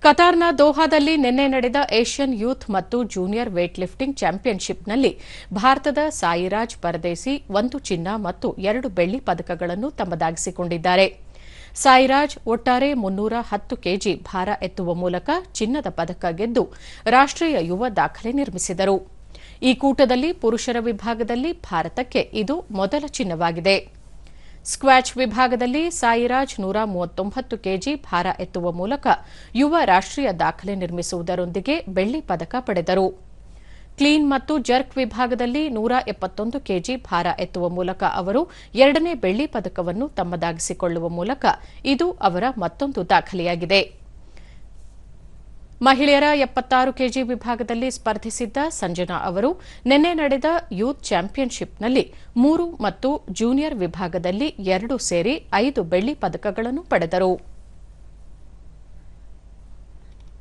ಕತಾರ್ನ ದೋಹಾದಲ್ಲಿ ನಿನ್ನೆ ನಡೆದ Asian youth ಮತ್ತು ಜೂನಿಯರ್ ವೇಟ್ ಲಿಫ್ಟಿಂಗ್ ಚಾಂಪಿಯನ್ಶಿಪ್ನಲ್ಲಿ ಭಾರತದ ಸಾಯಿರಾಜ್ ಪರದೇಸಿ 1 ಚಿನ್ನ ಮತ್ತು 2 ಬೆಳ್ಳಿ ಪದಕಗಳನ್ನು ತಮ್ಮದಾಗಿಸಿಕೊಂಡಿದ್ದಾರೆ. ಸಾಯಿರಾಜ್ ಒಟ್ಟಾರೆ 310 ಕೆಜಿ ಭಾರ ಎತ್ತುವ ಮೂಲಕ ಚಿನ್ನದ ಪದಕ ಗೆದ್ದು ರಾಷ್ಟೀಯ ಯುವ ದಾಖಲೆ ನಿರ್ಮಿಸಿದರು. ಈ ಕೂಟದಲ್ಲಿ ಪುರುಷರ ವಿಭಾಗದಲ್ಲಿ ಭಾರತಕ್ಕೆ ಇದು ಮೊದಲ ಚಿನ್ನವಾಗಿದೆ. ಸ್ಕ್ವಾಚ್ ವಿಭಾಗದಲ್ಲಿ ಸಾಯಿರಾಜ್ 139 ಕೆಜಿ ಭಾರ ಎತ್ತುವ ಮೂಲಕ ಯುವ ರಾಷ್ಟೀಯ ದಾಖಲೆ ನಿರ್ಮಿಸುವುದರೊಂದಿಗೆ ಬೆಳ್ಳಿ ಪದಕ ಪಡೆದರು. ಕ್ಲೀನ್ ಮತ್ತು ಜರ್ಕ್ ವಿಭಾಗದಲ್ಲಿ 171 ಕೆಜಿ ಭಾರ ಎತ್ತುವ ಮೂಲಕ ಅವರು 2ನೇ ಬೆಳ್ಳಿ ಪದಕವನ್ನು ತಮ್ಮದಾಗಿಸಿಕೊಳ್ಳುವ ಮೂಲಕ ಇದು ಅವರ ಮತ್ತೊಂದು ದಾಖಲೆಯಾಗಿದೆ. ಮಹಿಳೆಯರ 76 ಕೆಜಿ ವಿಭಾಗದಲ್ಲಿ ಸ್ಪರ್ಧಿಸಿದ್ದ ಸಂಜನಾ ಅವರು ನಿನ್ನೆ ನಡೆದ ಯೂತ್ ಚಾಂಪಿಯನ್ಶಿಪ್ನಲ್ಲಿ 3 ಮತ್ತು ಜೂನಿಯರ್ ವಿಭಾಗದಲ್ಲಿ 2 ಸೇರಿ 5 ಬೆಳ್ಳಿ ಪದಕಗಳನ್ನು ಪಡೆದರು.